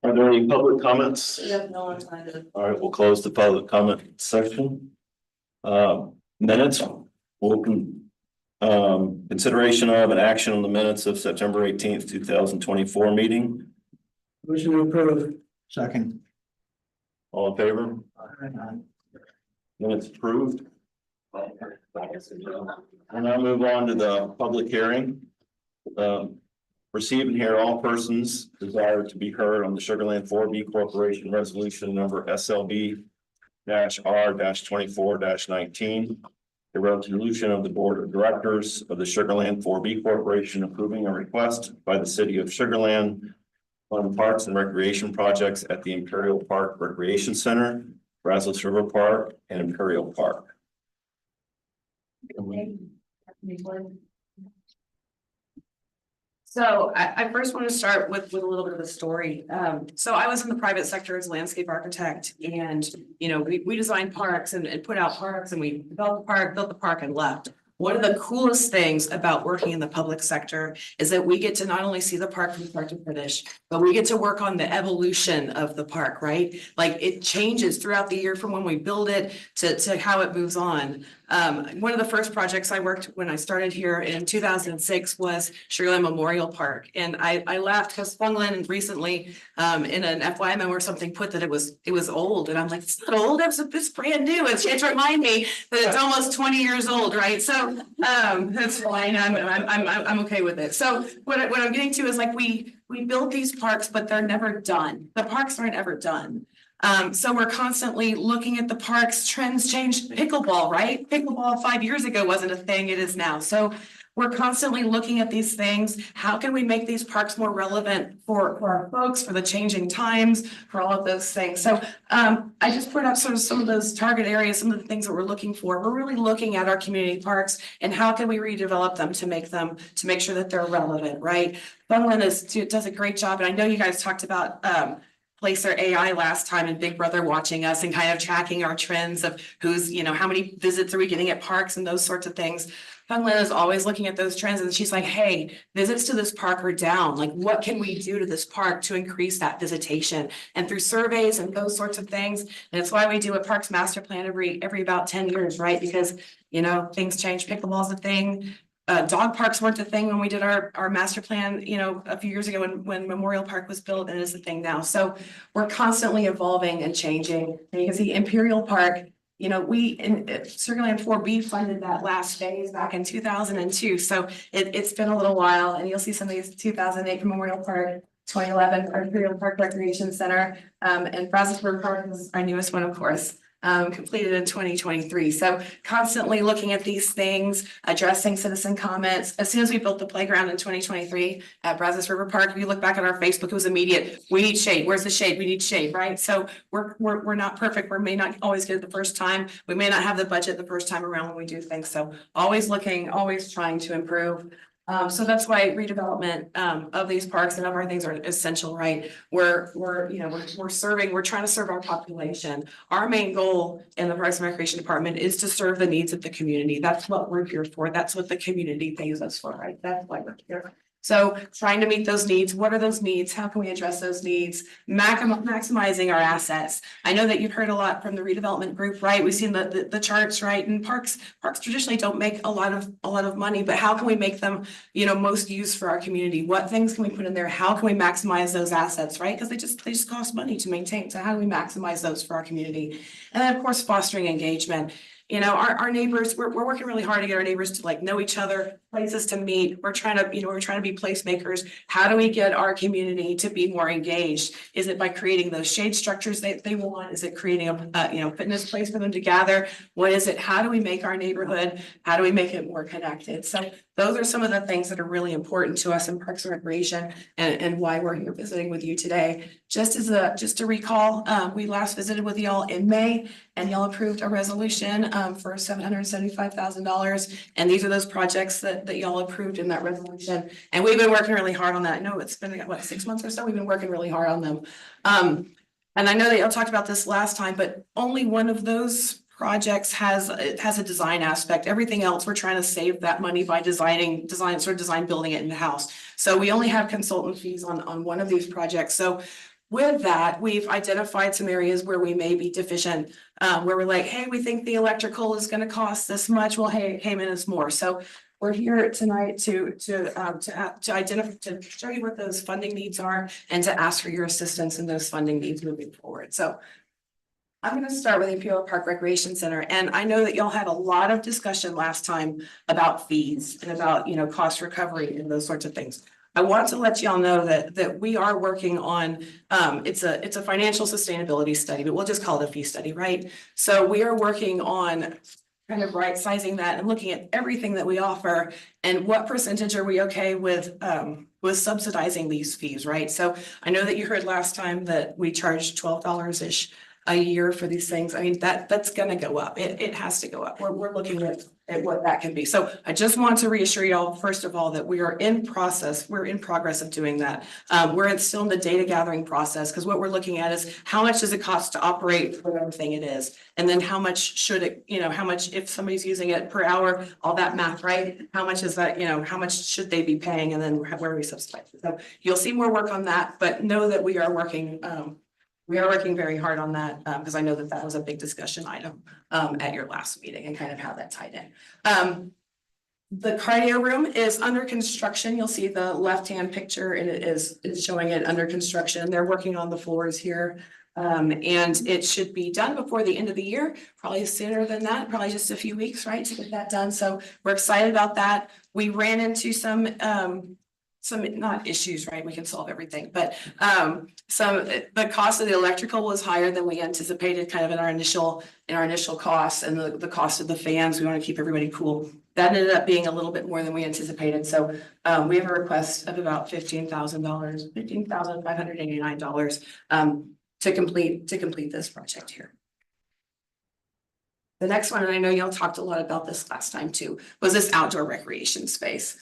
Are there any public comments? We have no one signed it. All right, we'll close the public comment section. Minutes, consideration of an action on the minutes of September 18th, 2024 meeting. Motion to approve. Second. All in favor? Minutes approved. We'll now move on to the public hearing. Receive and hear all persons desire to be heard on the Sugarland 4B Corporation Resolution Number SLB R-24-19. The resolution of the Board of Directors of the Sugarland 4B Corporation approving a request by the City of Sugarland on parks and recreation projects at the Imperial Park Recreation Center, Brazos River Park, and Imperial Park. So I first want to start with a little bit of a story. So I was in the private sector as a landscape architect, and we designed parks and put out parks, and we developed the park, built the park, and left. One of the coolest things about working in the public sector is that we get to not only see the park from start to finish, but we get to work on the evolution of the park, right? Like it changes throughout the year from when we build it to how it moves on. One of the first projects I worked when I started here in 2006 was Sugarland Memorial Park. And I left because Fungland recently in an FY memo or something put that it was old. And I'm like, it's not old, it's brand new. It's remind me that it's almost 20 years old, right? So that's fine. I'm okay with it. So what I'm getting to is like we build these parks, but they're never done. The parks aren't ever done. So we're constantly looking at the parks. Trends change. Pickleball, right? Pickleball 5 years ago wasn't a thing, it is now. So we're constantly looking at these things. How can we make these parks more relevant for our folks, for the changing times, for all of those things? So I just put up sort of some of those target areas, some of the things that we're looking for. We're really looking at our community parks and how can we redevelop them to make sure that they're relevant, right? Fungland does a great job. And I know you guys talked about Placer AI last time and Big Brother watching us and kind of tracking our trends of who's, how many visits are we getting at parks and those sorts of things. Fungland is always looking at those trends and she's like, hey, visits to this park are down. Like, what can we do to this park to increase that visitation? And through surveys and those sorts of things. And it's why we do a parks master plan every about 10 years, right? Because, things change. Pickleball's a thing. Dog parks weren't a thing when we did our master plan, a few years ago when Memorial Park was built, and it is a thing now. So we're constantly evolving and changing. And you can see Imperial Park, we in Sugarland 4B funded that last phase back in 2002. So it's been a little while, and you'll see some of these 2008 from Memorial Park, 2011 our Imperial Park Recreation Center, and Brazos River Park was our newest one, of course. Completed in 2023. So constantly looking at these things, addressing citizen comments. As soon as we built the playground in 2023 at Brazos River Park, if you look back at our Facebook, it was immediate. We need shade. Where's the shade? We need shade, right? So we're not perfect. We may not always get it the first time. We may not have the budget the first time around when we do things. So always looking, always trying to improve. So that's why redevelopment of these parks and of our things are essential, right? We're trying to serve our population. Our main goal in the Parks and Recreation Department is to serve the needs of the community. That's what we're here for. That's what the community pays us for, right? That's why we're here. So trying to meet those needs. What are those needs? How can we address those needs? Maximizing our assets. I know that you've heard a lot from the redevelopment group, right? We've seen the charts, right? And parks traditionally don't make a lot of money, but how can we make them, most used for our community? What things can we put in there? How can we maximize those assets, right? Because they just cost money to maintain. So how do we maximize those for our community? And then of course, fostering engagement. Our neighbors, we're working really hard to get our neighbors to know each other, places to meet. We're trying to be placemakers. How do we get our community to be more engaged? Is it by creating those shade structures they want? Is it creating a fitness place for them to gather? What is it? How do we make our neighborhood? How do we make it more connected? So those are some of the things that are really important to us in Parks and Recreation and why we're here visiting with you today. Just to recall, we last visited with y'all in May and y'all approved a resolution for $775,000. And these are those projects that y'all approved in that resolution. And we've been working really hard on that. I know it's been 6 months or so. We've been working really hard on them. And I know that y'all talked about this last time, but only one of those projects has a design aspect. Everything else, we're trying to save that money by design building it in the house. So we only have consultant fees on one of these projects. So with that, we've identified some areas where we may be deficient, where we're like, hey, we think the electrical is gonna cost this much. Well, hey, it came in as more. So we're here tonight to identify, to show you what those funding needs are and to ask for your assistance in those funding needs moving forward. So I'm gonna start with the Imperial Park Recreation Center, and I know that y'all had a lot of discussion last time about fees and about, cost recovery and those sorts of things. I want to let y'all know that we are working on, it's a financial sustainability study, but we'll just call it a fee study, right? So we are working on kind of right sizing that and looking at everything that we offer and what percentage are we okay with subsidizing these fees, right? So I know that you heard last time that we charge $12-ish a year for these things. I mean, that's gonna go up. It has to go up. We're looking at what that can be. So I just want to reassure y'all, first of all, that we are in process. We're in progress of doing that. Still in the data gathering process, because what we're looking at is how much does it cost to operate whatever thing it is? And then how much should it, how much, if somebody's using it per hour, all that math, right? How much is that, how much should they be paying? And then where we subsidize it. So you'll see more work on that, but know that we are working very hard on that, because I know that was a big discussion item at your last meeting and kind of how that tied in. The cardio room is under construction. You'll see the left-hand picture and it's showing it under construction. They're working on the floors here. And it should be done before the end of the year, probably sooner than that, probably just a few weeks, right, to get that done. So we're excited about that. We ran into some not issues, right? We can solve everything, but the cost of the electrical was higher than we anticipated, kind of in our initial costs, and the cost of the fans. We want to keep everybody cool. That ended up being a little bit more than we anticipated. So we have a request of about $15,589 to complete this project here. The next one, and I know y'all talked a lot about this last time too, was this outdoor recreation space.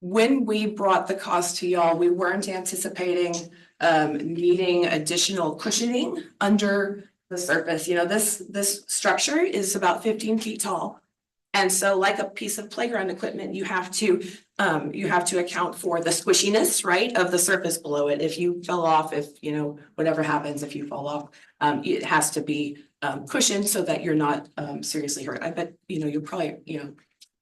When we brought the cost to y'all, we weren't anticipating needing additional cushioning under the surface. This structure is about 15 feet tall. And so like a piece of playground equipment, you have to account for the squishiness, right, of the surface below it. If you fell off, whatever happens, if you fall off, it has to be cushioned so that you're not seriously hurt. I bet, you'll probably,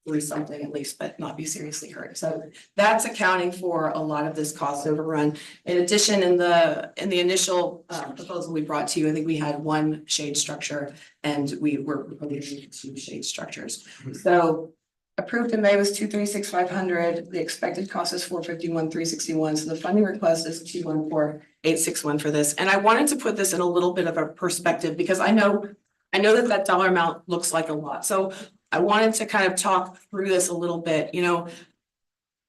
lose something at least, but not be seriously hurt. So that's accounting for a lot of this cost overrun. In addition, in the initial proposal we brought to you, I think we had one shade structure and we were proposing 2 shade structures. So approved in May was $236,500. The expected cost is $451,361. So the funding request is $214,861 for this. And I wanted to put this in a little bit of a perspective because I know that dollar amount looks like a lot. So I wanted to kind of talk through this a little bit.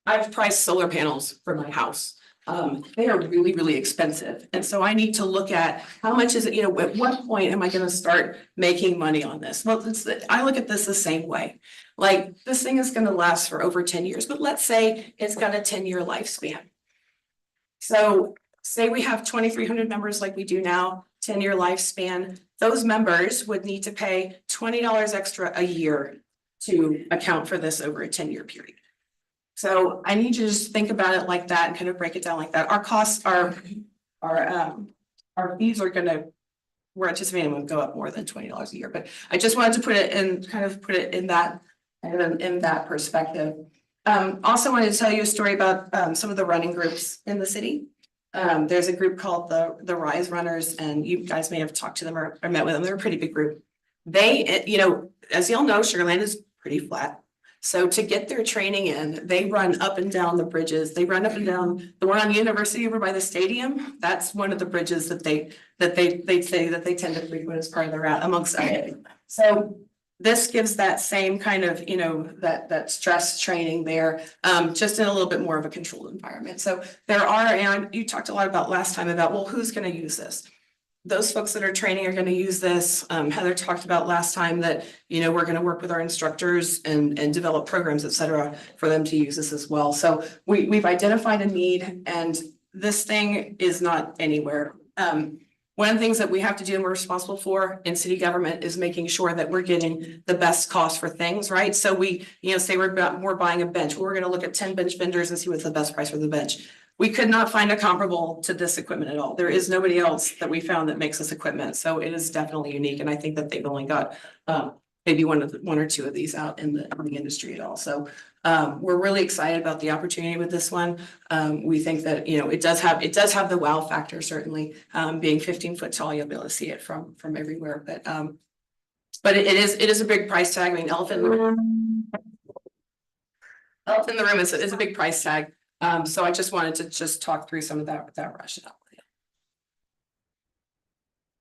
I've priced solar panels for my house. They are really, really expensive. And so I need to look at how much is it, at what point am I going to start making money on this? Well, I look at this the same way. Like this thing is going to last for over 10 years, but let's say it's got a 10-year lifespan. So say we have 2,300 members like we do now, 10-year lifespan. Those members would need to pay $20 extra a year to account for this over a 10-year period. So I need you to just think about it like that and kind of break it down like that. Our costs our fees are we're anticipating will go up more than $20 a year, but I just wanted to put it in that perspective. Also wanted to tell you a story about some of the running groups in the city. There's a group called the Rise Runners, and you guys may have talked to them or met with them. They're a pretty big group. They, as y'all know, Sugar Land is pretty flat. So to get their training in, they run up and down the bridges. They run up and down the one on the university over by the stadium. That's one of the bridges that they say that they tend to frequent as part of their route, amongst others. So this gives that same kind of, that stress training there, just in a little bit more of a controlled environment. So there are, and you talked a lot about last time about, well, who's going to use this? Those folks that are training are going to use this. Heather talked about last time that, we're going to work with our instructors and develop programs, et cetera, for them to use this as well. So we've identified a need, and this thing is not anywhere. One of the things that we have to do and we're responsible for in city government is making sure that we're getting the best cost for things, right? So we, say we're buying a bench. We're going to look at 10 bench vendors and see what's the best price for the bench. we could not find a comparable to this equipment at all. There is nobody else that we found that makes this equipment, so it is definitely unique, and I think that they've only got maybe one or two of these out in the industry at all. So we're really excited about the opportunity with this one. We think that, you know, it does have the wow factor, certainly. Being 15 foot tall, you'll be able to see it from everywhere, but it is a big price tag. I mean, elephant in the room is a big price tag. So I just wanted to just talk through some of that rationale.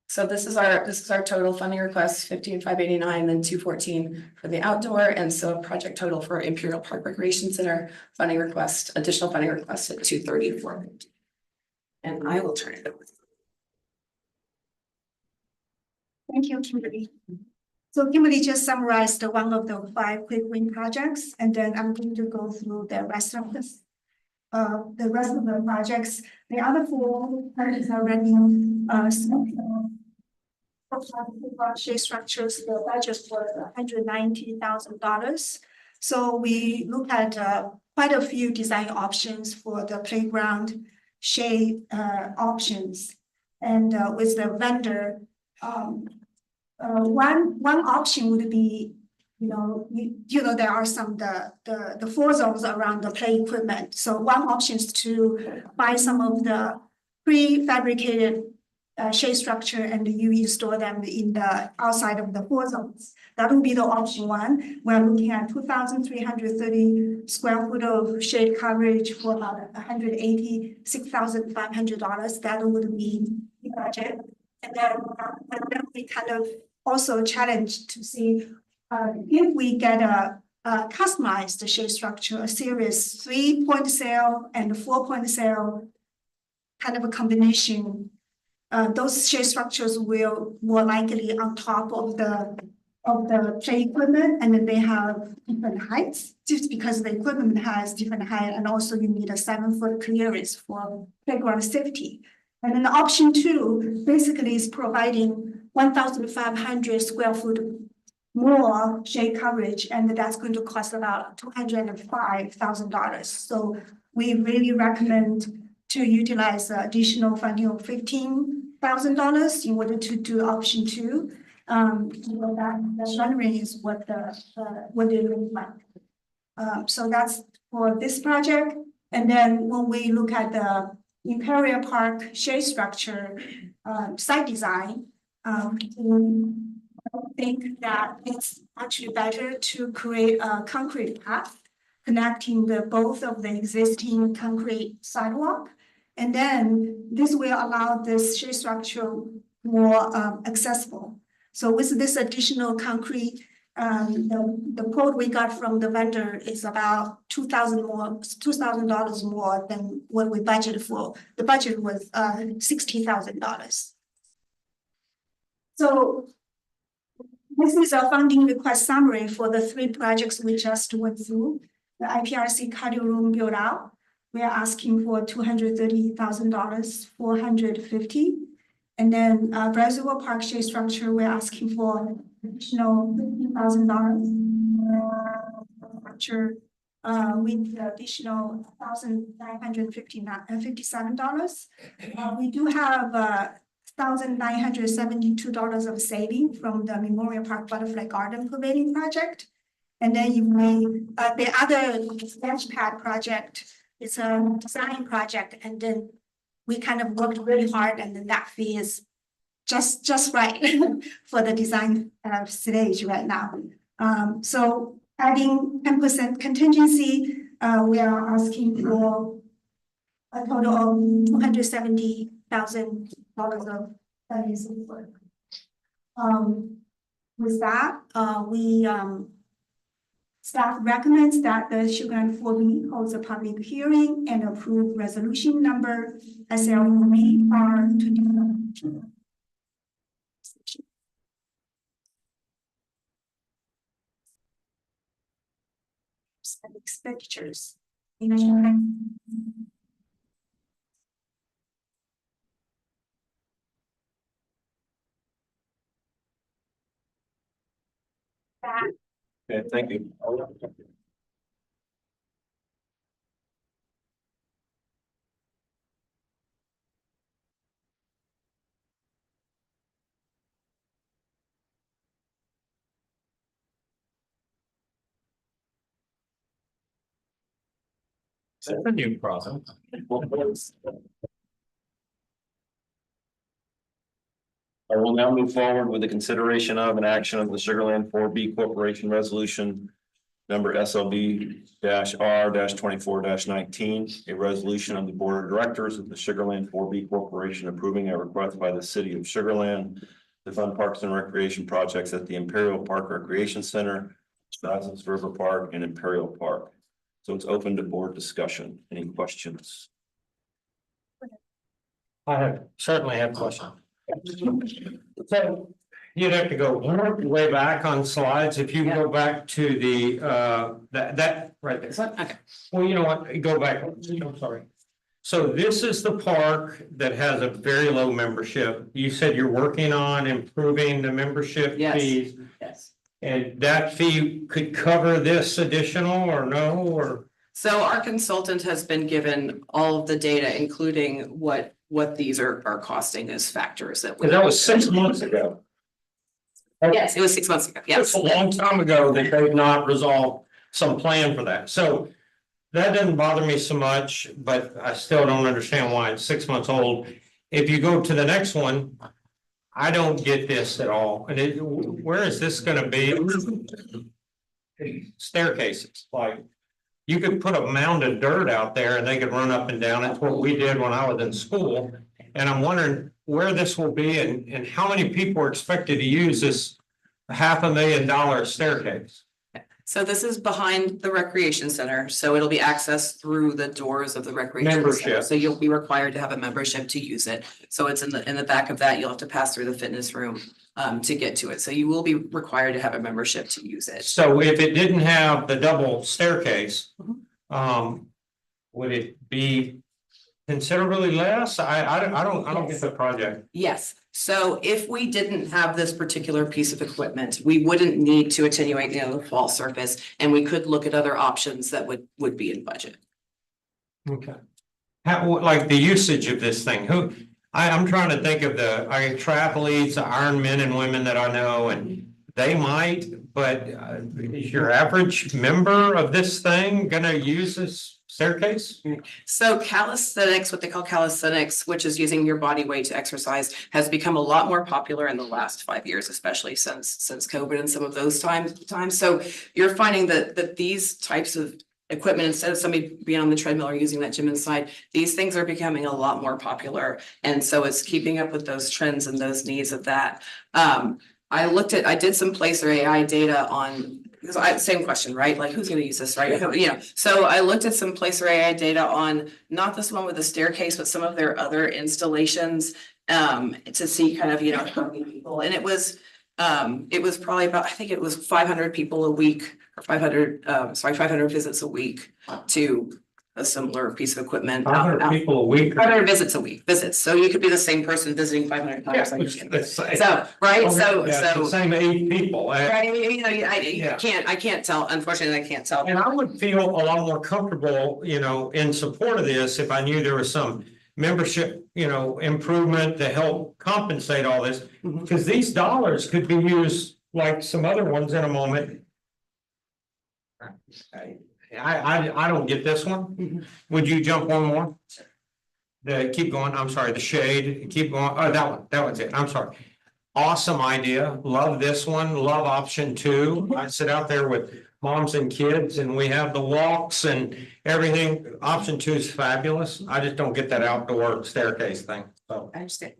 So this is our total funding request, 15,589, then 214 for the outdoor, and so a project total for Imperial Park Recreation Center funding request, additional funding request at 234. And I will turn it over. Thank you, Kimberly. So Kimberly just summarized one of the 5 quick win projects, and then I'm going to go through the rest of this. The rest of the projects, the other 4 projects are running shade structures. The budget was $190,000. So we looked at quite a few design options for the playground shade options, and with the vendor. One option would be, you know, there are some the 4 zones around the play equipment. So one option is to buy some of the prefabricated shade structure and you install them in the outside of the 4 zones. That would be the option 1. We're looking at 2,330 square foot of shade coverage for about $186,500. That would be the budget. And then we kind of also challenged to see if we get a customized shade structure, a series 3-point cell and 4-point cell kind of a combination. Those shade structures will more likely on top of the play equipment, and then they have different heights just because the equipment has different height, and also you need a 7-foot clearance for playground safety. And then the option 2 basically is providing 1,500 square foot more shade coverage, and that's going to cost about $205,000. So we really recommend to utilize additional funding of $15,000 in order to do option 2. That rendering is what they look like. So that's for this project. And then when we look at the Imperial Park shade structure site design, I think that it's actually better to create a concrete path connecting both of the existing concrete sidewalk. And then this will allow this shade structure more accessible. So with this additional concrete, the quote we got from the vendor is about $2,000 more than what we budgeted for. The budget was $60,000. So this is a funding request summary for the 3 projects we just went through. The IPRC cardio room build out, we are asking for $230,000, $450. And then Reservoir Park shade structure, we're asking for additional $15,000. Structure with the additional $1,957. We do have $1,972 of saving from the Memorial Park Butterfly Garden Pavilion project. And then you may the other sketch pad project, it's a design project, and then we kind of worked really hard, and then that fee is just right for the design stage right now. So adding 10% contingency, we are asking for a total of $270,000 of financing work. With that, staff recommends that the SL4B holds a public hearing and approve resolution number SL4B to expenditures. Okay, thank you. That's a new problem. I will now move forward with the consideration of an action of the Sugarland 4B Corporation Resolution number SLB R 24 19, a resolution of the Board of Directors of the Sugarland 4B Corporation approving a request by the city of Sugarland to fund parks and recreation projects at the Imperial Park Recreation Center, Brazos River Park, and Imperial Park. So it's open to board discussion. Any questions? Certainly have questions. So you'd have to go way back on slides. If you go back to the that right there. Okay. Well, you know what? Go back. I'm sorry. So this is the park that has a very low membership. You said you're working on improving the membership Yes. fees. Yes. And that fee could cover this additional or no, or? So our consultant has been given all of the data, including what these are costing as factors that. Cause that was 6 months ago. Yes, it was 6 months ago. It's Yes. a long time ago that they've not resolved some plan for that. So that doesn't bother me so much, but I still don't understand why it's 6 months old. If you go to the next one, I don't get this at all. And where is this gonna be? Staircases, like you could put a mound of dirt out there and they could run up and down. That's what we did when I was in school. And I'm wondering where this will be and how many people are expected to use this $500,000 staircase. So this is behind the recreation center, so it'll be accessed through the doors of the recreation center. Membership. So you'll be required to have a membership to use it. So it's in the back of that, you'll have to pass through the fitness room to get to it. So you will be required to have a membership to use it. So if it didn't have the double staircase, would it be considerably less? I don't get the project. Yes, so if we didn't have this particular piece of equipment, we wouldn't need to attenuate the fall surface, and we could look at other options that would be in budget. Okay. How, like the usage of this thing, I'm trying to think of the triathletes, the Iron men and women that I know, and they might, but is your average member of this thing gonna use this staircase? So calisthenics, what they call calisthenics, which is using your body weight to exercise, has become a lot more popular in the last 5 years, especially since COVID and some of those times. So you're finding that these types of equipment, instead of somebody being on the treadmill or using that gym inside, these things are becoming a lot more popular. And so it's keeping up with those trends and those needs of that. I did some Placer AI data on, because same question, right? Like, who's gonna use this, right? You know, so I looked at some Placer AI data on not this one with the staircase, but some of their other installations to see kind of, you know, how many people, and it was probably about, I think it was 500 people a week, or 500 visits a week to a similar piece of equipment. 500 people a week. 500 visits a week, so you could be the same person visiting 500 times. So, right, so. The same 8 people. Right, you know, I Yeah. can't tell, unfortunately, I can't tell. And I would feel a lot more comfortable, you know, in support of this if I knew there was some membership, you know, improvement to help compensate all this. Because these dollars could be used like some other ones in a moment. I don't get this one. Would you jump one more? Keep going, I'm sorry, the shade, keep going, oh, that one's it, I'm sorry. Awesome idea, love this one, love option 2. I sit out there with moms and kids and we have the walks and everything. Option 2 is fabulous. I just don't get that outdoor staircase thing, so. I understand.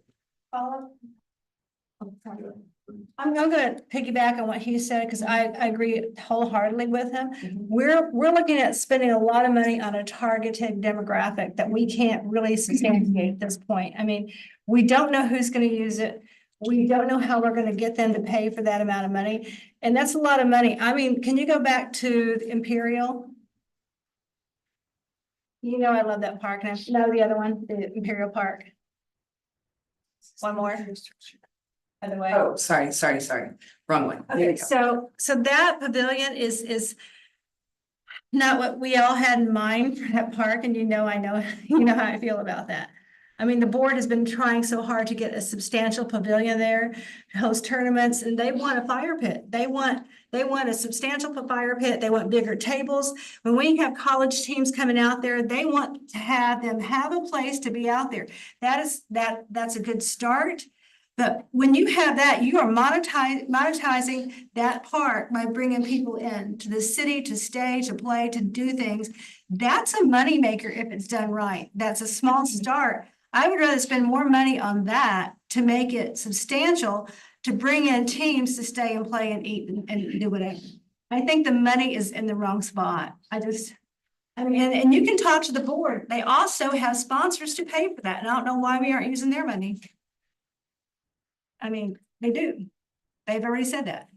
I'm gonna piggyback on what he said, because I agree wholeheartedly with him. We're looking at spending a lot of money on a targeted demographic that we can't really substantiate at this point. I mean, we don't know who's gonna use it. We don't know how we're gonna get them to pay for that amount of money. And that's a lot of money. I mean, can you go back to the Imperial? You know, I love that park. And no, the other one, the Imperial Park. One more. By the way. Oh, sorry, wrong one. There you Okay, go. so that pavilion is not what we all had in mind for that park, and you know, you know how I feel about that. I mean, the board has been trying so hard to get a substantial pavilion there, to host tournaments, and they want a fire pit. They want a substantial fire pit. They want bigger tables. When we have college teams coming out there, they want to have them have a place to be out there. That's a good start. But when you have that, you are monetizing that park by bringing people in to the city to stay, to play, to do things. That's a moneymaker if it's done right. That's a small start. I would rather spend more money on that to make it substantial, to bring in teams to stay and play and eat and do whatever. I think the money is in the wrong spot. I mean, and you can talk to the board. They also have sponsors to pay for that. And I don't know why we aren't using their money. I mean, they do. They've already said that.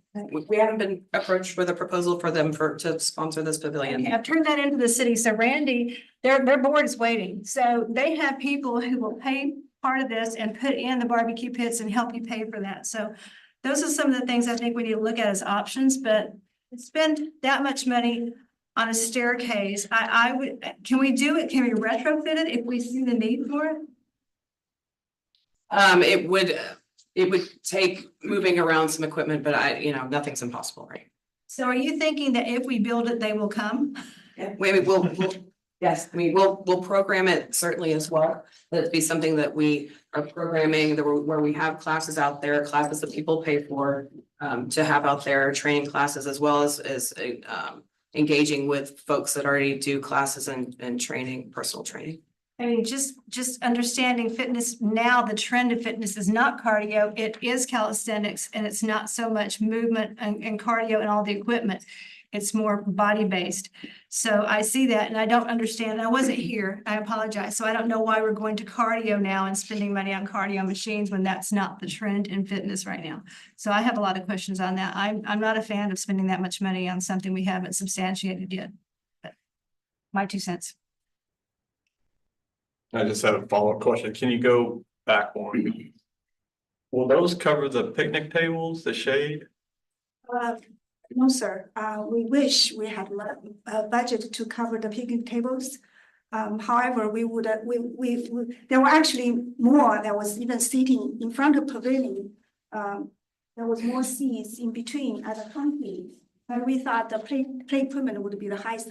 We haven't been approached with a proposal for them to sponsor this pavilion. Okay, I've turned that into the city. So Randy, their board is waiting. So they have people who will pay part of this and put in the barbecue pits and help you pay for that. So those are some of the things I think we need to look at as options, but spend that much money on a staircase. I would, can we do it? Can we retrofit it if we see the need for it? It would take moving around some equipment, but nothing's impossible, right? So are you thinking that if we build it, they will come? Yeah, yes, we'll program it certainly as well. That'd be something that we are programming where we have classes out there, classes that people pay for, to have out there, training classes, as well as engaging with folks that already do classes and training, personal training. I mean, just understanding fitness now, the trend of fitness is not cardio, it is calisthenics, and it's not so much movement and cardio and all the equipment. It's more body-based. So I see that and I don't understand. I wasn't here. I apologize. So I don't know why we're going to cardio now and spending money on cardio machines when that's not the trend in fitness right now. So I have a lot of questions on that. I'm not a fan of spending that much money on something we haven't substantiated yet. But my 2 cents. I just had a follow-up question. Can you go back one? Will those cover the picnic tables, the shade? No, sir. We wish we had a budget to cover the picnic tables. However, we would, there were actually more. There was even seating in front of pavilion. There was more seats in between at the front seat. But we thought the play equipment would be the highest.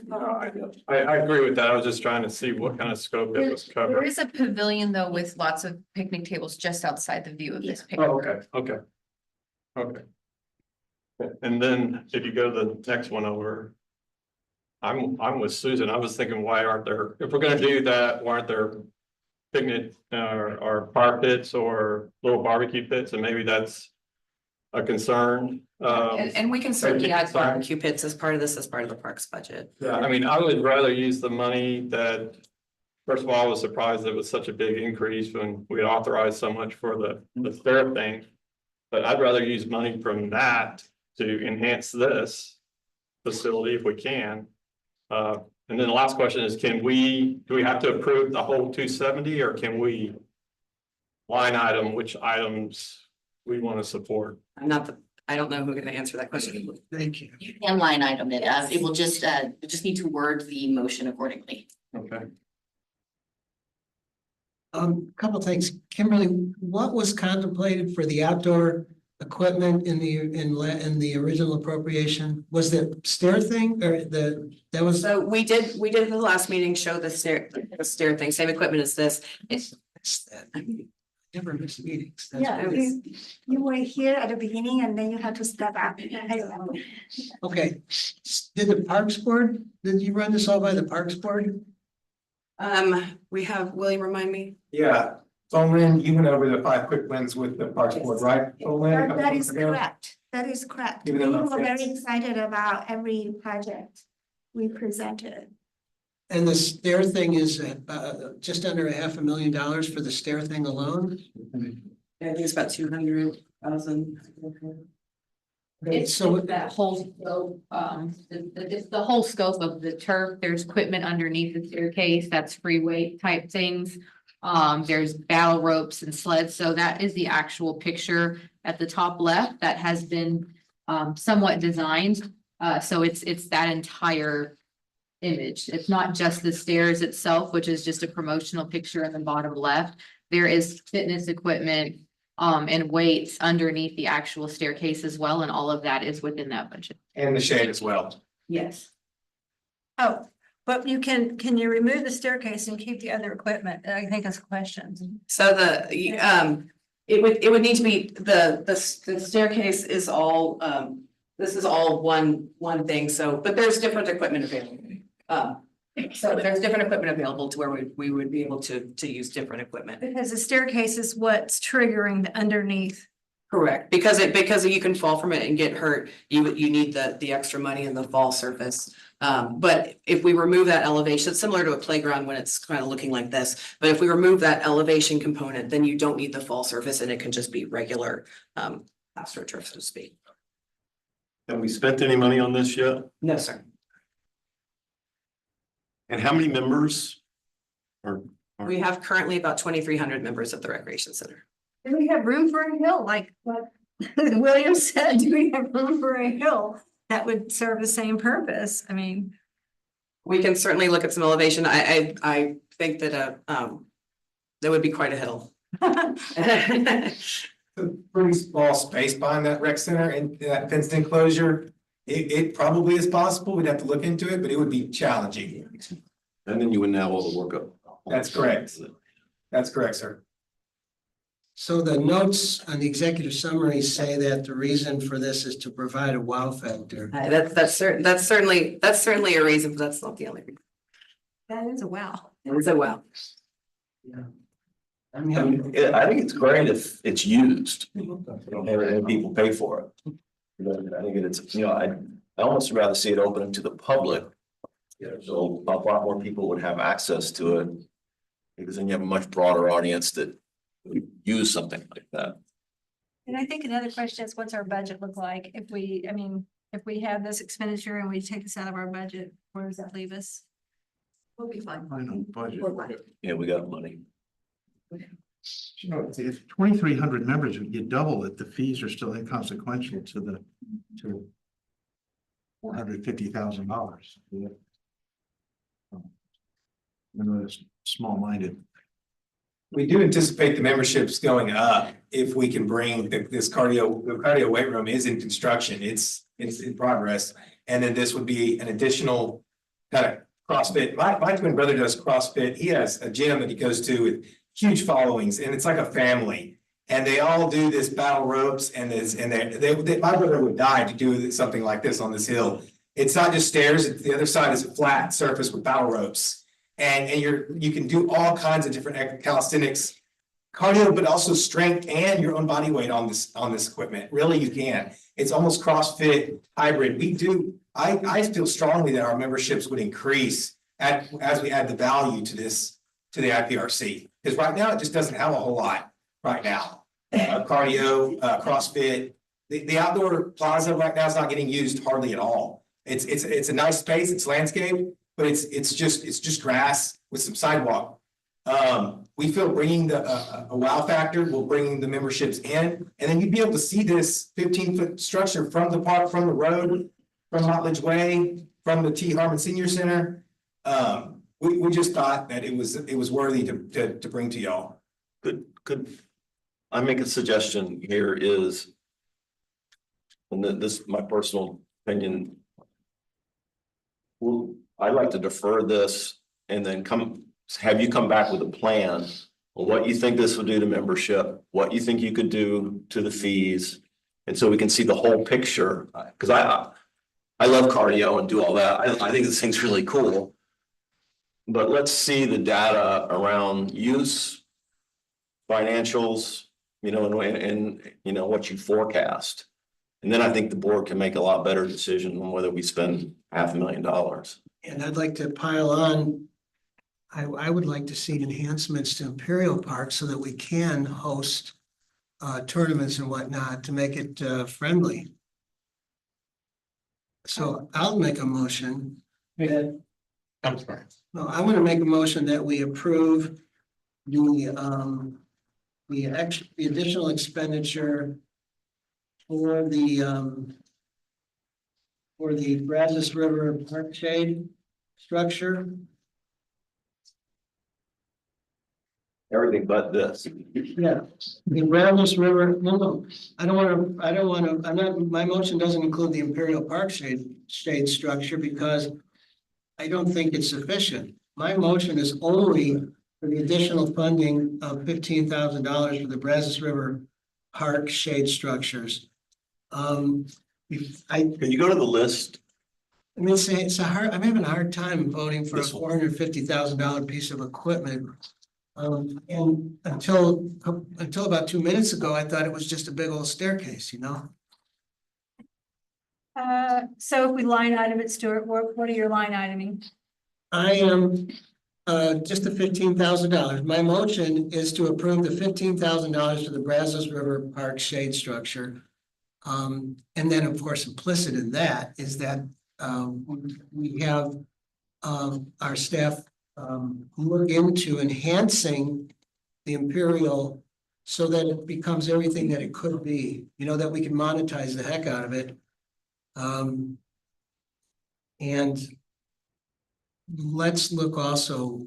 I agree with that. I was just trying to see what kind of scope it was There covering. is a pavilion though with lots of picnic tables just outside the view of this picture. Oh, okay. And then if you go to the next one over. I'm with Susan. I was thinking, why aren't there, if we're gonna do that, why aren't there picnic or fire pits or little barbecue pits? And maybe that's a concern. And we can certainly add Sorry. barbecue pits as part of this, as part of the parks budget. Yeah, I mean, I would rather use the money that, first of all, I was surprised it was such a big increase when we had authorized so much for the stair thing. But I'd rather use money from that to enhance this facility if we can. And then the last question is, do we have to approve the whole 270 or can we line item which items we want to support? I don't know who's going to answer that question. Thank you. You can line item it, Yes. it will just need to word the motion accordingly. Okay. Couple things. Kimberly, what was contemplated for the outdoor equipment in the original appropriation? Was the stair thing or that was? So we did in the last meeting show the stair thing, same equipment as this. Never miss meetings. Yeah, you were here at the beginning and then you had to step up. Okay. Did the Parks Board, did you run this all by the Parks Board? We have, William, remind me. Yeah, Solomon, you went over the 5 quick wins with the Parks Board, right? Solomon? That is correct. That is correct. We Even though were that's- very excited about every project we presented. And the stair thing is just under $500,000 for the stair thing alone? I think it's about 200,000. It's So that whole scope, it's the whole scope of the turf. There's equipment underneath the staircase, that's free weight type things. There's battle ropes and sleds, so that is the actual picture at the top left that has been somewhat designed. So it's that entire image. It's not just the stairs itself, which is just a promotional picture in the bottom left. There is fitness equipment and weights underneath the actual staircase as well, and all of that is within that budget. And the shade as well. Yes. Oh, but can you remove the staircase and keep the other equipment? I think that's a question. So it would need to be, the staircase is all, this is all one thing, so, but there's different equipment available. So there's different equipment available to where we would be able to use different equipment. Because the staircase is what's triggering the underneath. Correct, because you can fall from it and get hurt, you need the extra money in the fall surface. But if we remove that elevation, it's similar to a playground when it's kind of looking like this. But if we remove that elevation component, then you don't need the fall surface and it can just be regular astroturf, so to speak. Have we spent any money on this yet? No, sir. And how many members? We have currently about 2,300 members at the Recreation Center. Do we have room for a hill, like what William said? Do we have room for a hill that would serve the same purpose? I mean. We can certainly look at some elevation. I think that there would be quite a hill. A pretty small space behind that rec center and that fenced enclosure. It probably is possible. We'd have to look into it, but it would be challenging. And then you wouldn't have all the work up. That's correct. That's correct, sir. So the notes on the executive summary say that the reason for this is to provide a wow factor. That's certainly a reason, but that's not the only reason. That is a wow. It's a wow. I mean, I think it's great if it's used, and people pay for it. I think it's, I almost rather see it open to the public. So a lot more people would have access to it. Because then you have a much broader audience that would use something like that. And I think another question is, what's our budget look like? If we have this expenditure and we take this out of our budget, where does that leave us? We'll be fine. Yeah, we got money. You know, if 2,300 members, you double it, the fees are still inconsequential to $450,000. You know, it's small-minded. We do anticipate the memberships going up if we can bring this cardio weight room is in construction. It's in progress. And then this would be an additional kind of CrossFit. My twin brother does CrossFit. He has a gym that he goes to with huge followings, and it's like a family. And they all do this battle ropes and my brother would die to do something like this on this hill. It's not just stairs, the other side is a flat surface with battle ropes. And you can do all kinds of different calisthenics, cardio, but also strength and your own body weight on this equipment. Really, you can. It's almost CrossFit hybrid. I feel strongly that our memberships would increase as we add the value to the IPRC. Because right now it just doesn't have a whole lot right now. Cardio, CrossFit, the outdoor plaza right now is not getting used hardly at all. It's a nice space, it's landscape, but it's just grass with some sidewalk. We feel bringing a wow factor will bring the memberships in, and then you'd be able to see this 15-foot structure from the park, from the road, from Rutledge Way, from the T. Harmon Senior Center. We just thought that it was worthy to bring to y'all. Could I make a suggestion here is, and this is my personal opinion. Well, I'd like to defer this and then have you come back with a plan on what you think this would do to membership, what you think you could do to the fees. And so we can see the whole picture, because I love cardio and do all that. I think this thing's really cool. But let's see the data around use, financials, and what you forecast. And then I think the board can make a lot better decision on whether we spend $500,000. and I'd like to pile on. I would like to see enhancements to Imperial Park so that we can host tournaments and whatnot to make it friendly. So I'll make a motion that, I'm sorry. no, I want to make a motion that we approve the additional expenditure for the Brazos River Park Shade structure. Everything but this. Yeah, the Brazos River, no, I don't wanna, I'm not, my motion doesn't include the Imperial Park shade structure because I don't think it's sufficient. My motion is only for the additional funding of $15,000 for the Brazos River Park shade structures. Can you go to the list? I mean, it's a hard, I'm having a hard time voting for a This one. $450,000 piece of equipment. And until about 2 minutes ago, I thought it was just a big old staircase, you know? So if we line item it, Stuart, what are your line iteming? I am, just the $15,000. My motion is to approve the $15,000 for the Brazos River Park shade structure. And then, of course, implicit in that is that, we have, our staff, look into enhancing the Imperial so that it becomes everything that it could be, you know, that we can monetize the heck out of it. And let's look also,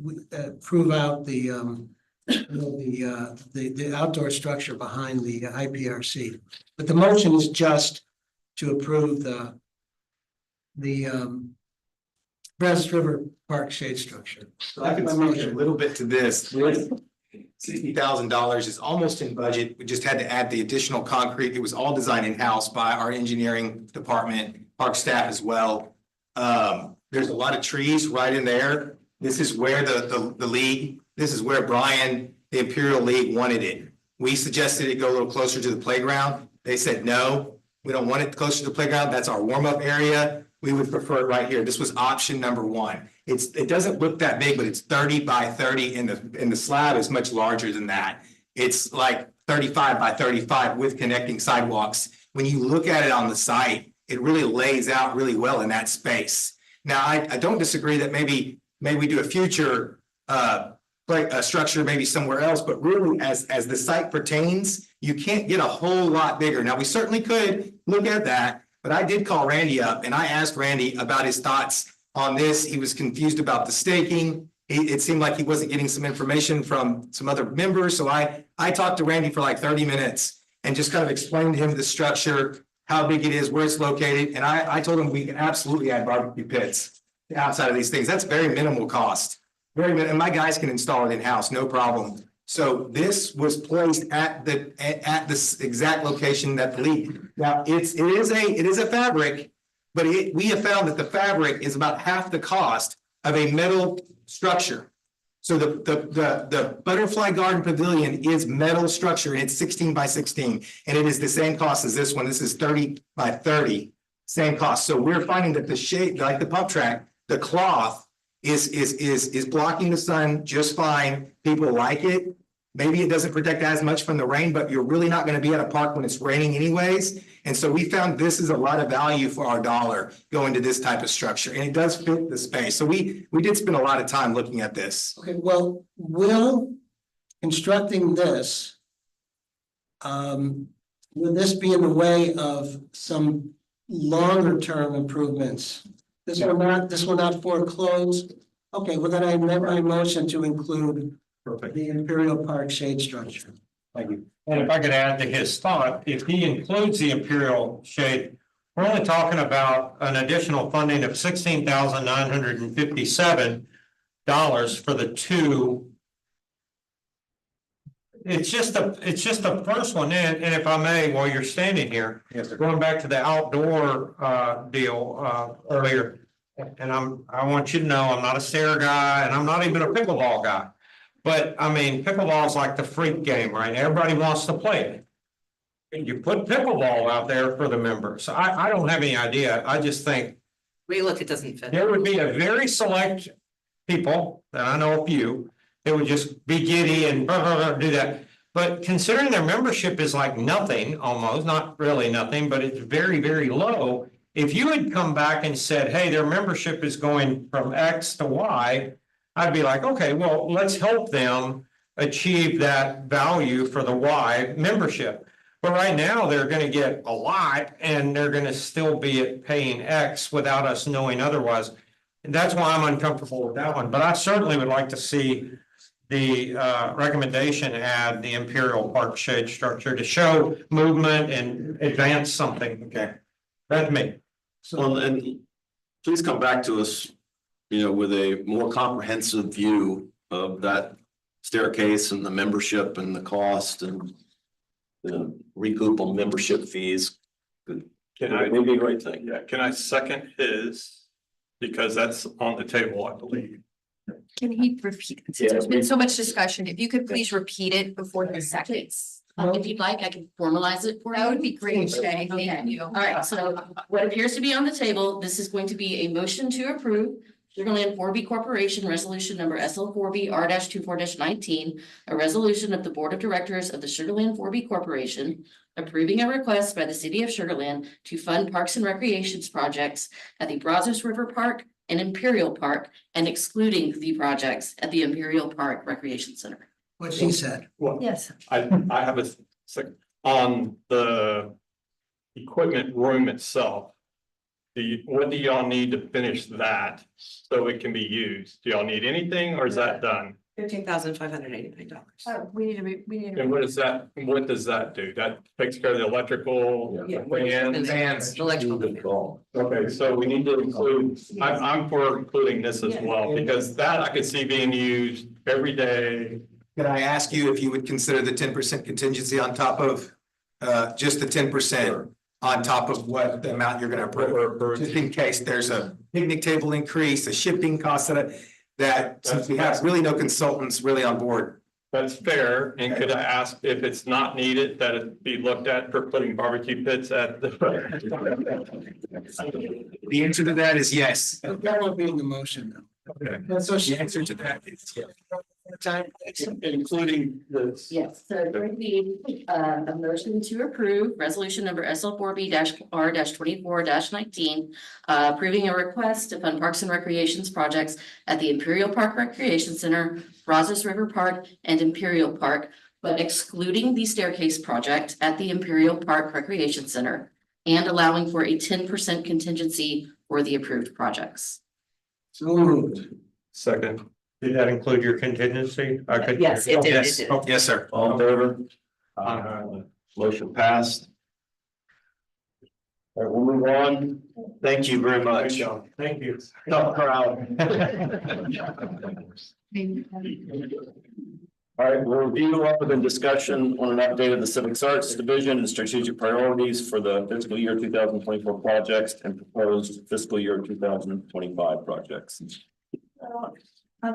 prove out the outdoor structure behind the IPRC. But the motion is just to approve the Brazos River Park shade structure. So I can speak a little bit to this. $60,000 is almost in budget. We just had to add the additional concrete. It was all designed in-house by our engineering department, park staff as well. There's a lot of trees right in there. This is where the league, this is where Brian, the Imperial League, wanted it. We suggested it go a little closer to the playground. They said, no, we don't want it closer to the playground. That's our warm-up area. We would prefer it right here. This was option number one. It doesn't look that big, but it's 30 by 30 and the slab is much larger than that. It's like 35 by 35 with connecting sidewalks. When you look at it on the site, it really lays out really well in that space. Now, I don't disagree that maybe we do a future structure maybe somewhere else, but really as the site pertains, you can't get a whole lot bigger. Now, we certainly could look at that. But I did call Randy up and I asked Randy about his thoughts on this. He was confused about the staking. It seemed like he wasn't getting some information from some other members. So I talked to Randy for like 30 minutes and just kind of explained to him the structure, how big it is, where it's located. And I told him we can absolutely add barbecue pits outside of these things. That's very minimal cost. Very minimal, and my guys can install it in-house, no problem. So this was placed at this exact location that the league. Now it is a fabric, but we have found that the fabric is about half the cost of a metal structure. So the Butterfly Garden Pavilion is metal structure and it's 16 by 16, and it is the same cost as this one. This is 30 by 30, same cost. So we're finding that the shade, like the pump track, the cloth is blocking the sun just fine. People like it. Maybe it doesn't protect as much from the rain, but you're really not going to be at a park when it's raining anyways. And so we found this is a lot of value for our dollar going to this type of structure, and it does fit the space. So we did spend a lot of time looking at this. Okay, well, will constructing this, will this be in the way of some longer term improvements? This will not foreclose. Okay, well then I amend my motion to include Perfect. the Imperial Park shade structure. Thank you. And if I could add to his thought, if he includes the Imperial shade, we're only talking about an additional funding of $16,957 for the two. It's just the first one. And if I may, while you're standing here, going back to the outdoor deal earlier, and I want you to know I'm not a stair guy and I'm not even a pickleball guy. But I mean, pickleball is like the freak game, right? Everybody wants to play it. And you put pickleball out there for the members. I don't have any idea. I just think It doesn't fit. there would be a very select people, and I know a few, that would just be giddy and blah, blah, blah, do that. But considering their membership is like nothing, almost, not really nothing, but it's very, very low. If you had come back and said, hey, their membership is going from X to Y, I'd be like, okay, well, let's help them achieve that value for the Y membership. But right now, they're going to get a lot and they're going to still be at paying X without us knowing otherwise. That's why I'm uncomfortable with that one, but I certainly would like to see the recommendation add the Imperial Park shade structure to show movement and advance something. Okay. That's me. Well, and please come back to us, with a more comprehensive view of that staircase and the membership and the cost and the recoup on membership fees. Can I, Maybe a great thing. yeah, can I second his? Because that's on the table, I believe. Can he repeat? Since Yeah, there's been so much discussion, if you could please repeat it before the second. If you'd like, I can formalize it for you. That would be great, Shay. Thank you. All right, so what appears to be on the table, this is going to be a motion to approve Sugarland 4B Corporation Resolution Number SL4B R-24-19, a resolution of the Board of Directors of the Sugarland 4B Corporation approving a request by the City of Sugarland to fund parks and recreations projects at the Brazos River Park and Imperial Park and excluding the projects at the Imperial Park Recreation Center. What she said. Yes. I have a second, on the equipment room itself. What do y'all need to finish that so it can be used? Do y'all need anything or is that done? $15,589. We need to. And what does that do? That takes care of the electrical? Yeah. Fans? Electrical. Okay, so we need to include, I'm for including this as well, because that I could see being used every day. Can I ask you if you would consider the 10% contingency on top of, just the 10%? On top of what the amount you're gonna approve, just in case there's a picnic table increase, a shipping cost that since we have really no consultants really on board. That's fair, and could I ask if it's not needed, that it be looked at for putting barbecue pits at the? The answer to that is yes. That won't be in the motion though. Okay. That's what she The answer to that is yes. time. Including this. Yes, so it's going to be a motion to approve resolution number SL4B R-24-19. Approving a request to fund parks and recreations projects at the Imperial Park Recreation Center, Brazos River Park, and Imperial Park, but excluding the staircase project at the Imperial Park Recreation Center and allowing for a 10% contingency for the approved projects. So moved. Second. Did that include your contingency? I could. Yes, it did. Yes, yes, sir. All in favor? Motion passed. All right, we'll move on. Thank you very much. Thank you. Tough crowd. All right, we'll review up with a discussion on an update of the Civic Arts Division and strategic priorities for the fiscal year 2024 projects and proposed fiscal year 2025 projects.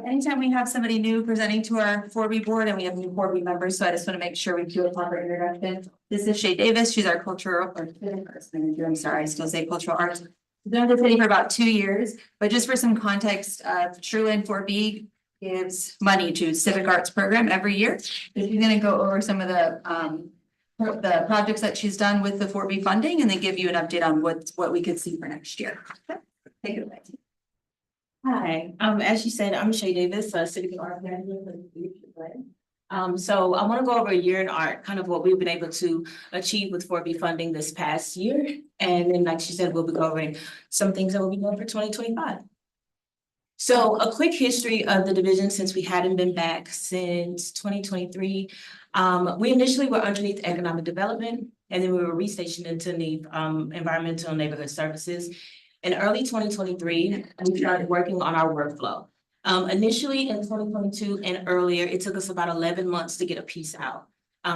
Anytime we have somebody new presenting to our 4B board and we have new 4B members, so I just want to make sure we do a proper introduction. This is Shay Davis. She's our cultural or arts manager. I'm sorry, I still say cultural arts. She's been with the city for about 2 years, but just for some context, Sugarland 4B gives money to civic arts program every year. She's going to go over some of the projects that she's done with the 4B funding and then give you an update on what we could see for next year. Okay. Take it away. Hi, as you said, I'm Shay Davis, City Art Manager for the City of Sugarland. So I want to go over a year in art, kind of what we've been able to achieve with 4B funding this past year. And then, like she said, we'll be covering some things that we'll be doing for 2025. So a quick history of the division since we hadn't been back since 2023. We initially were underneath economic development, and then we were restationed into the environmental neighborhood services. In early 2023, we started working on our workflow. Initially in 2022 and earlier, it took us about 11 months to get a piece out.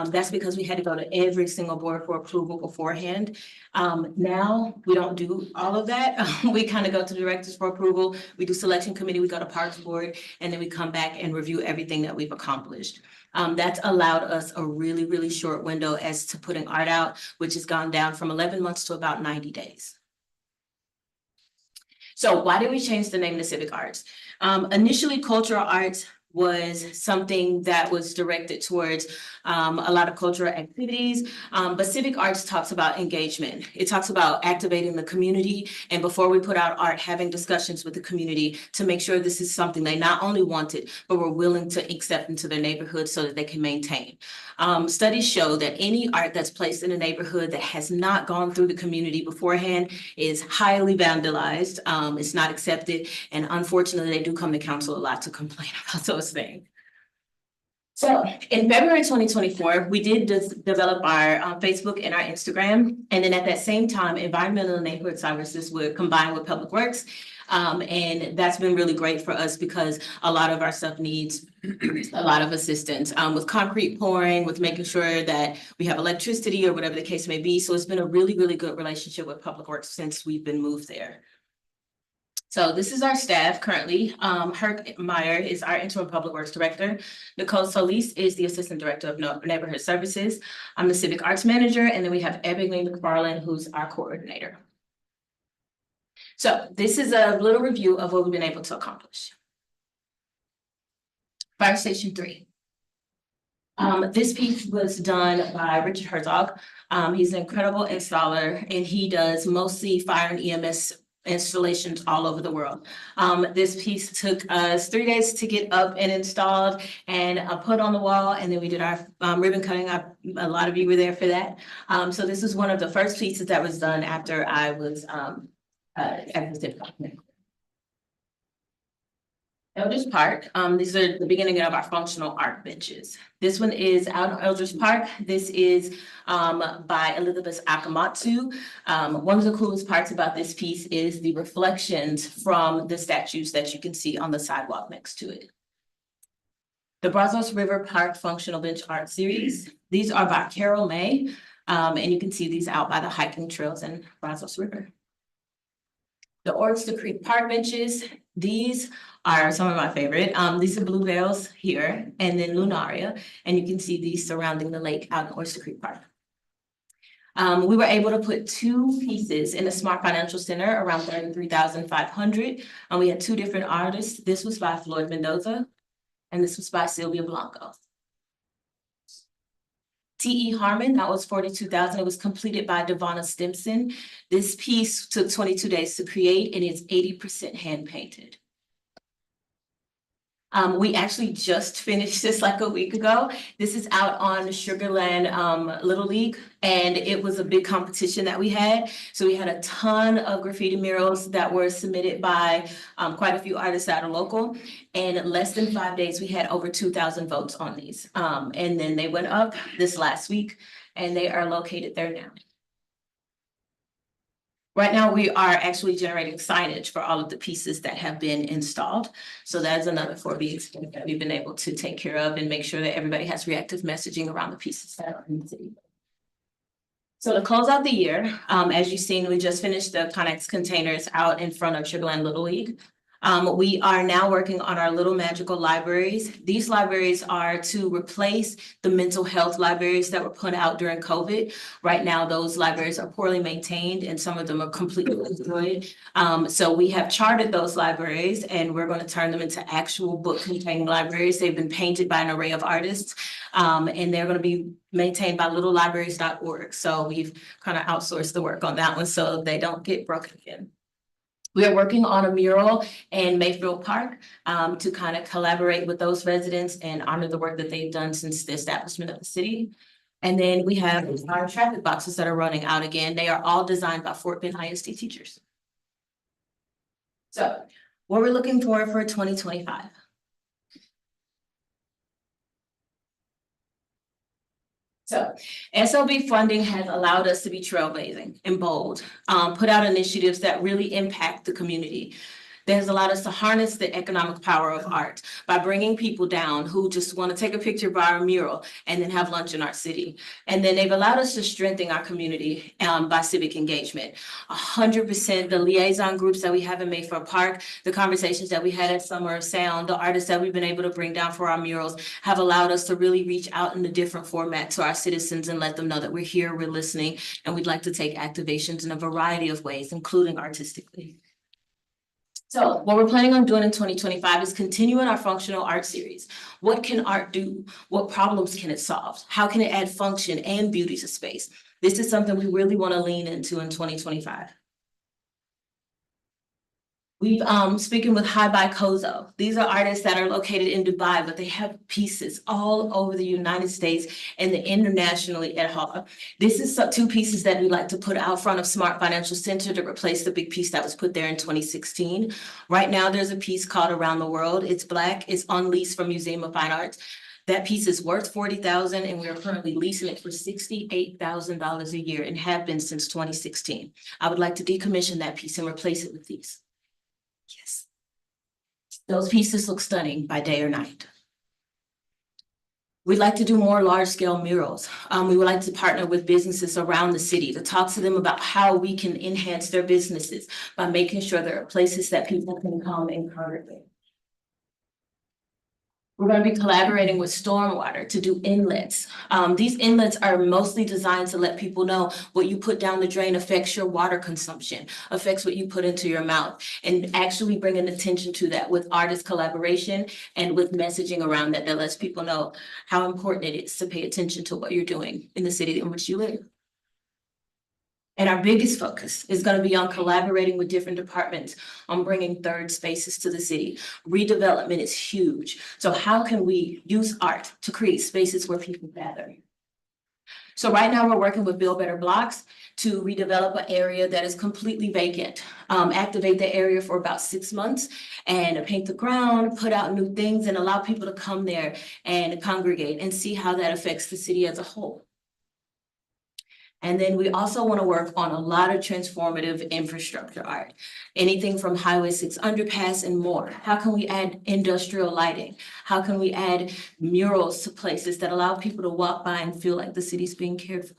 That's because we had to go to every single board for approval beforehand. Now we don't do all of that. We kind of go to the directors for approval. We do selection committee, we go to parks board, and then we come back and review everything that we've accomplished. That's allowed us a really, really short window as to putting art out, which has gone down from 11 months to about 90 days. So why did we change the name to Civic Arts? Initially, cultural arts was something that was directed towards a lot of cultural activities, but Civic Arts talks about engagement. It talks about activating the community, and before we put out art, having discussions with the community to make sure this is something they not only wanted, but were willing to accept into their neighborhood so that they can maintain. Studies show that any art that's placed in a neighborhood that has not gone through the community beforehand is highly vandalized, it's not accepted, and unfortunately, they do come to council a lot to complain about those things. So in February 2024, we did develop our Facebook and our Instagram. And then at that same time, environmental and neighborhood services would combine with public works. And that's been really great for us because a lot of our stuff needs a lot of assistance with concrete pouring, with making sure that we have electricity or whatever the case may be. So it's been a really, really good relationship with public works since we've been moved there. So this is our staff currently. Herc Meyer is our interim public works director. Nicole Solis is the assistant director of neighborhood services. I'm the civic arts manager, and then we have Ebony McFarland, who's our coordinator. So this is a little review of what we've been able to accomplish. Fire Station 3. This piece was done by Richard Herzog. He's an incredible installer, and he does mostly fire and EMS installations all over the world. This piece took us 3 days to get up and installed and put on the wall, and then we did our ribbon cutting. A lot of you were there for that. So this is one of the first pieces that was done after I was at the civic company. Eldridge Park, these are the beginning of our functional art benches. This one is out on Eldridge Park. This is by Elizabeth Akamatsu. One of the coolest parts about this piece is the reflections from the statues that you can see on the sidewalk next to it. The Brazos River Park Functional Bench Art Series. These are by Carol May, and you can see these out by the hiking trails in Brazos River. The Oyster Creek Park benches, these are some of my favorite. These are Bluebells here, and then Lunaria, and you can see these surrounding the lake out in Oyster Creek Park. We were able to put 2 pieces in the Smart Financial Center around 33,500. We had 2 different artists. This was by Floyd Mendoza, and this was by Sylvia Blanco. T.E. Harmon, that was 42,000. It was completed by Devonna Stimson. This piece took 22 days to create, and it's 80% hand painted. We actually just finished this like a week ago. This is out on Sugarland Little League, and it was a big competition that we had. So we had a ton of graffiti murals that were submitted by quite a few artists that are local. And in less than 5 days, we had over 2,000 votes on these. And then they went up this last week, and they are located there now. Right now, we are actually generating signage for all of the pieces that have been installed. So that's another 4B expense that we've been able to take care of and make sure that everybody has reactive messaging around the pieces that are in the city. So to close out the year, as you've seen, we just finished the Connex containers out in front of Sugarland Little League. We are now working on our little magical libraries. These libraries are to replace the mental health libraries that were put out during COVID. Right now, those libraries are poorly maintained and some of them are completely destroyed. So we have charted those libraries and we're going to turn them into actual book containing libraries. They've been painted by an array of artists, and they're going to be maintained by littlelibraries.org. So we've kind of outsourced the work on that one so they don't get broken again. We are working on a mural in Mayfield Park to kind of collaborate with those residents and honor the work that they've done since the establishment of the city. And then we have our traffic boxes that are running out again. They are all designed by Fort Bend ISD teachers. So what we're looking for 2025. So SLB funding has allowed us to be trailblazing and bold, put out initiatives that really impact the community. That has allowed us to harness the economic power of art by bringing people down who just want to take a picture by our mural and then have lunch in our city. And then they've allowed us to strengthen our community by civic engagement. 100% the liaison groups that we have in Mayfield Park, the conversations that we had at Summer of Sound, the artists that we've been able to bring down for our murals have allowed us to really reach out in a different format to our citizens and let them know that we're here, we're listening, and we'd like to take activations in a variety of ways, including artistically. So what we're planning on doing in 2025 is continuing our functional art series. What can art do? What problems can it solve? How can it add function and beauty to space? This is something we really want to lean into in 2025. We've speaking with Hi Bi Kozo. These are artists that are located in Dubai, but they have pieces all over the United States and internationally at home. This is two pieces that we like to put out front of Smart Financial Center to replace the big piece that was put there in 2016. Right now, there's a piece called Around the World. It's Black. It's on lease from Museum of Fine Arts. That piece is worth $40,000 and we are currently leasing it for $68,000 a year and have been since 2016. I would like to decommission that piece and replace it with these. Yes. Those pieces look stunning by day or night. We'd like to do more large-scale murals. We would like to partner with businesses around the city to talk to them about how we can enhance their businesses by making sure there are places that people can come and congregate. We're going to be collaborating with Stormwater to do inlets. These inlets are mostly designed to let people know what you put down the drain affects your water consumption, affects what you put into your mouth, and actually bringing attention to that with artist collaboration and with messaging around that lets people know how important it is to pay attention to what you're doing in the city in which you live. And our biggest focus is going to be on collaborating with different departments on bringing third spaces to the city. Redevelopment is huge. So how can we use art to create spaces where people gather? So right now we're working with Build Better Blocks to redevelop an area that is completely vacant. Activate the area for about 6 months and paint the ground, put out new things and allow people to come there and congregate and see how that affects the city as a whole. And then we also want to work on a lot of transformative infrastructure art, anything from Highway 6 underpass and more. How can we add industrial lighting? How can we add murals to places that allow people to walk by and feel like the city's being cared for?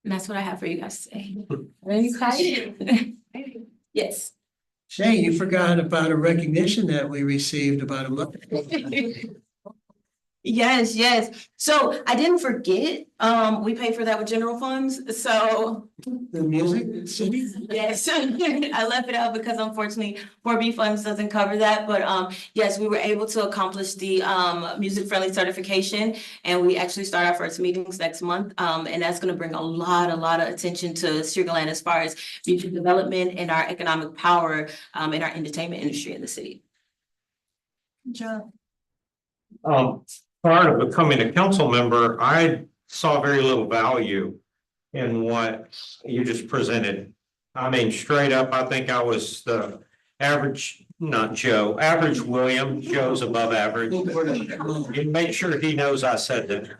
And that's what I have for you guys today. Are you excited? Yes. Shay, you forgot about a recognition that we received about a month ago. Yes, yes. So I didn't forget, we pay for that with general funds, so. The music city? Yes, I left it out because unfortunately 4B funds doesn't cover that, but yes, we were able to accomplish the music friendly certification. And we actually start our first meetings next month. And that's gonna bring a lot of attention to Sugarland as far as music development and our economic power in our entertainment industry in the city. Good job. Prior to becoming a council member, I saw very little value in what you just presented. I mean, straight up, I think I was the average, not Joe, average William. Joe's above average. And make sure he knows I said that.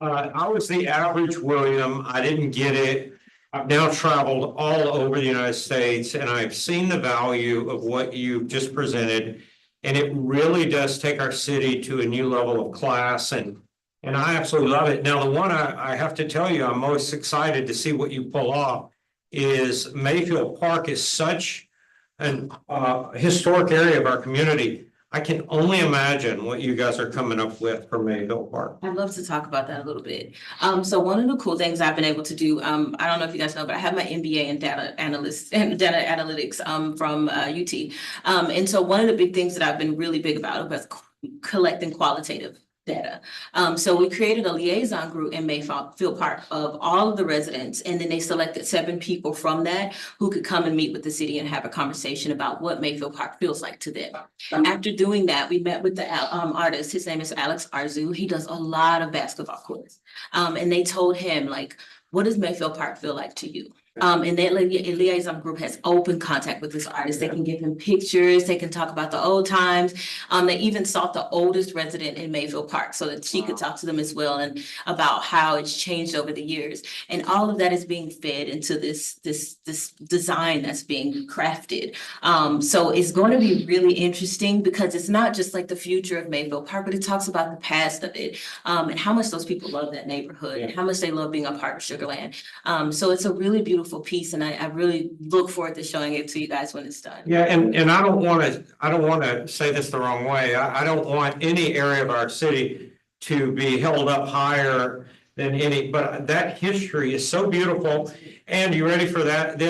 I was the average William. I didn't get it. I've now traveled all over the United States and I've seen the value of what you just presented. And it really does take our city to a new level of class and I absolutely love it. Now, the one I have to tell you, I'm most excited to see what you pull off is Mayfield Park is such an historic area of our community. I can only imagine what you guys are coming up with for Mayfield Park. I'd love to talk about that a little bit. So one of the cool things I've been able to do, I don't know if you guys know, but I have my MBA in data analytics from UT. And so one of the big things that I've been really big about was collecting qualitative data. So we created a liaison group in Mayfield Park of all of the residents, and then they selected 7 people from that who could come and meet with the city and have a conversation about what Mayfield Park feels like to them. After doing that, we met with the artist. His name is Alex Arzu. He does a lot of basketball courts. And they told him, like, what does Mayfield Park feel like to you? And that liaison group has open contact with this artist. They can give him pictures. They can talk about the old times. They even sought the oldest resident in Mayfield Park so that she could talk to them as well and about how it's changed over the years. And all of that is being fed into this design that's being crafted. So it's going to be really interesting because it's not just like the future of Mayfield Park, but it talks about the past of it and how much those people love that neighborhood and how much they love being a part of Sugarland. So it's a really beautiful piece, and I really look forward to showing it to you guys when it's done. Yeah, and I don't want to say this the wrong way. I don't want any area of our city to be held up higher than any, but that history is so beautiful. And you ready for that?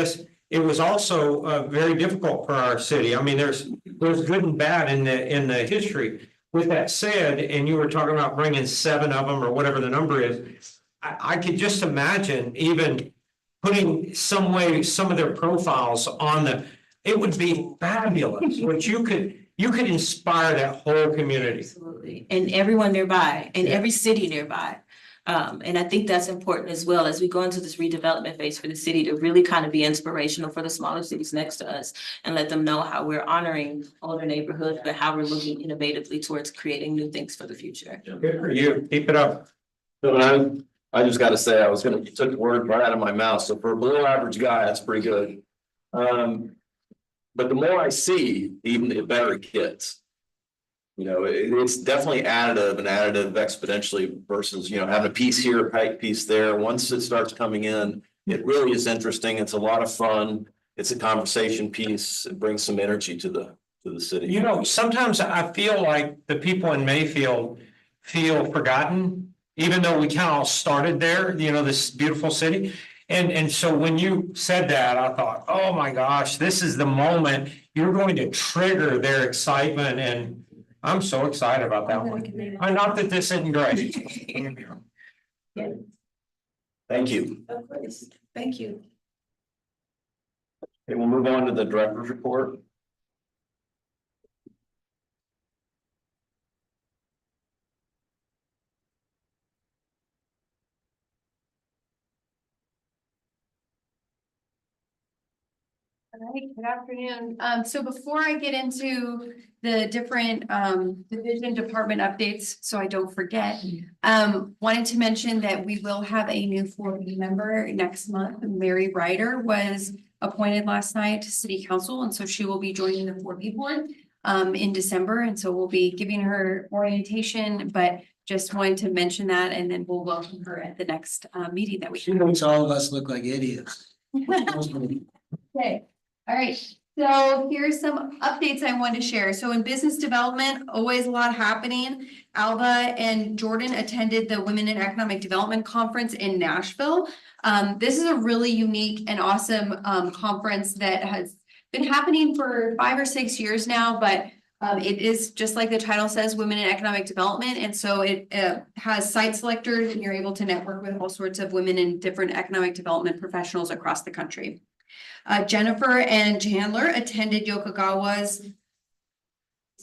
It was also very difficult for our city. I mean, there's good and bad in the history. With that said, and you were talking about bringing 7 of them or whatever the number is, I could just imagine even putting some of their profiles on it would be fabulous, but you could inspire that whole community. Absolutely, and everyone nearby, and Yeah. every city nearby. And I think that's important as well as we go into this redevelopment phase for the city to really kind of be inspirational for the smaller cities next to us. And let them know how we're honoring older neighborhoods, but how we're looking innovatively towards creating new things for the future. Good for you. Keep it up. So I just gotta say, you took the word right out of my mouth, so for a below average guy, that's pretty good. But the more I see, even the better it gets. You know, it's definitely additive exponentially versus, having a piece here, a piece there. Once it starts coming in, it really is interesting. It's a lot of fun. It's a conversation piece. It brings some energy to the city. You know, sometimes I feel like the people in Mayfield feel forgotten, even though we kind of all started there, this beautiful city. And so when you said that, I thought, oh my gosh, this is the moment you're going to trigger their excitement, and I'm so excited about that one. Not that this isn't great. Thank you. Of course, thank you. Okay, we'll move on to the director's report. All right, good afternoon. So before I get into the different division department updates, so I don't forget, wanted to mention that we will have a new 4B member next month. Mary Ryder was appointed last night to City Council, and so she will be joining the 4B board in December, and so we'll be giving her orientation, but just wanted to mention that, and then we'll welcome her at the next meeting that we She have. makes all of us look like idiots. Okay, all right, so here's some updates I wanted to share. So in business development, always a lot happening. Alba and Jordan attended the Women in Economic Development Conference in Nashville. This is a really unique and awesome conference that has been happening for 5 or 6 years now, but it is just like the title says, Women in Economic Development. And so it has site selectors, and you're able to network with all sorts of women in different economic development professionals across the country. Jennifer and Chandler attended Yokogawa's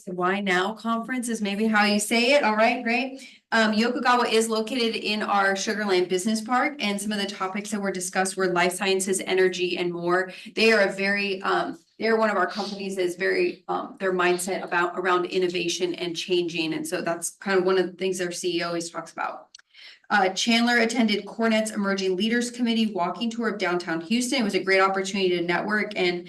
Why Now conference is maybe how you say it. All right, great. Yokogawa is located in our Sugarland Business Park, and some of the topics that were discussed were life sciences, energy, and more. They are they're one of our companies that is very, their mindset around innovation and changing. And so that's kind of one of the things their CEO always talks about. Chandler attended Cornet's Emerging Leaders Committee walking tour of downtown Houston. It was a great opportunity to network and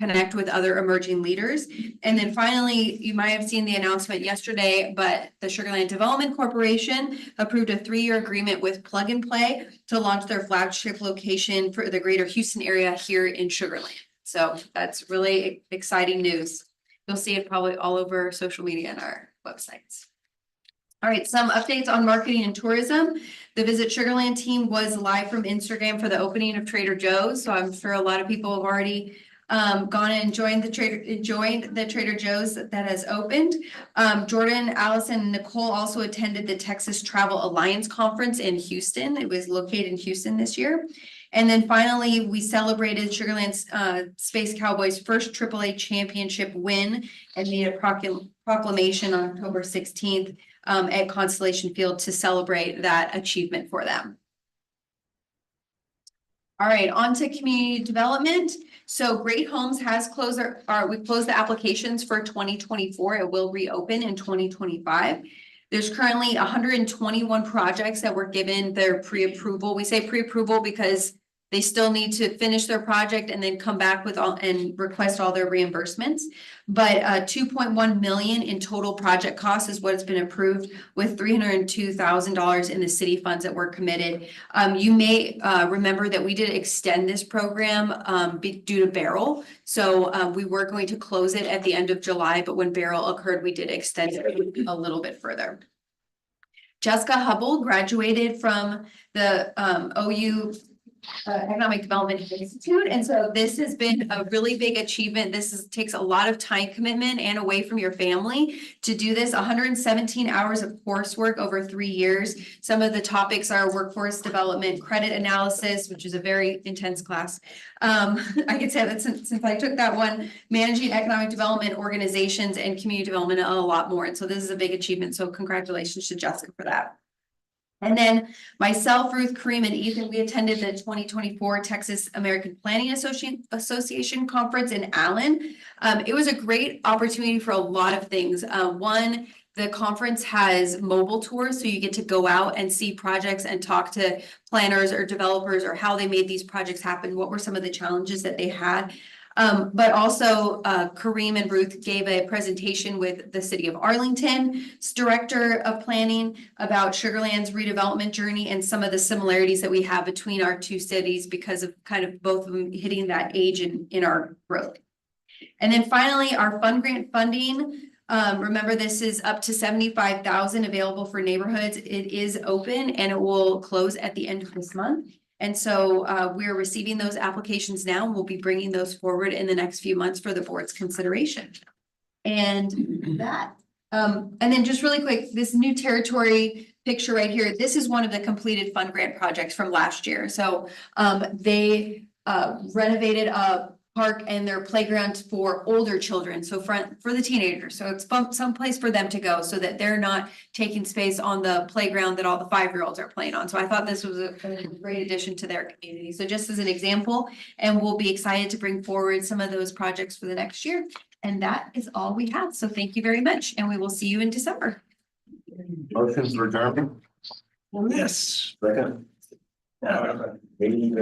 connect with other emerging leaders. And then finally, you might have seen the announcement yesterday, but the Sugarland Development Corporation approved a 3-year agreement with Plug and Play to launch their flagship location for the greater Houston area here in Sugarland. So that's really exciting news. You'll see it probably all over social media and our websites. All right, some updates on marketing and tourism. The Visit Sugarland team was live from Instagram for the opening of Trader Joe's. So I'm sure a lot of people have already gone and joined the Trader Joe's that has opened. Jordan, Allison, and Nicole also attended the Texas Travel Alliance Conference in Houston. It was located in Houston this year. And then finally, we celebrated Sugarland's Space Cowboys' first AAA championship win and made a proclamation on October 16th at Constellation Field to celebrate that achievement for them. All right, on to community development. So Great Homes has closed we closed the applications for 2024. It will reopen in 2025. There's currently 121 projects that were given their pre-approval. We say pre-approval because they still need to finish their project and then come back with all and request all their reimbursements. But $2.1 million in total project costs is what has been approved, with $302,000 in the city funds that were committed. You may remember that we did extend this program due to Beryl. So we were going to close it at the end of July, but when Beryl occurred, we did extend it a little bit further. Jessica Hubble graduated from the OU Economic Development Institute. And so this has been a really big achievement. Takes a lot of time commitment and away from your family to do this. 117 hours of coursework over 3 years. Some of the topics are workforce development, credit analysis, which is a very intense class. I could say that since I took that one, managing economic development organizations and community development, and a lot more. And so this is a big achievement. So congratulations to Jessica for that. And then myself, Ruth, Kareem, and Ethan, we attended the 2024 Texas American Planning Association Conference in Allen. It was a great opportunity for a lot of things. One, the conference has mobile tours, so you get to go out and see projects and talk to planners or developers or how they made these projects happen. What were some of the challenges that they had? But also Kareem and Ruth gave a presentation with the city of Arlington's director of planning about Sugar Land's redevelopment journey and some of the similarities that we have between our two cities because of kind of both of them hitting that age in our growth. And then finally, our fund grant funding. Remember, this is up to $75,000 available for neighborhoods. It is open and it will close at the end of this month. And so we're receiving those applications now, and we'll be bringing those forward in the next few months for the board's consideration. And that, and then just really quick, this new territory picture right here, this is one of the completed fund grant projects from last year. So they renovated a park and their playground for older children, so for the teenagers. So it's some place for them to go so that they're not taking space on the playground that all the 5-year-olds are playing on. So I thought this was a great addition to their community. So just as an example, and we'll be excited to bring forward some of those projects for the next year. And that is all we have. So thank you very much. And we will see you in December. Motions for adjournment? Yes. Second. Meeting adjourned.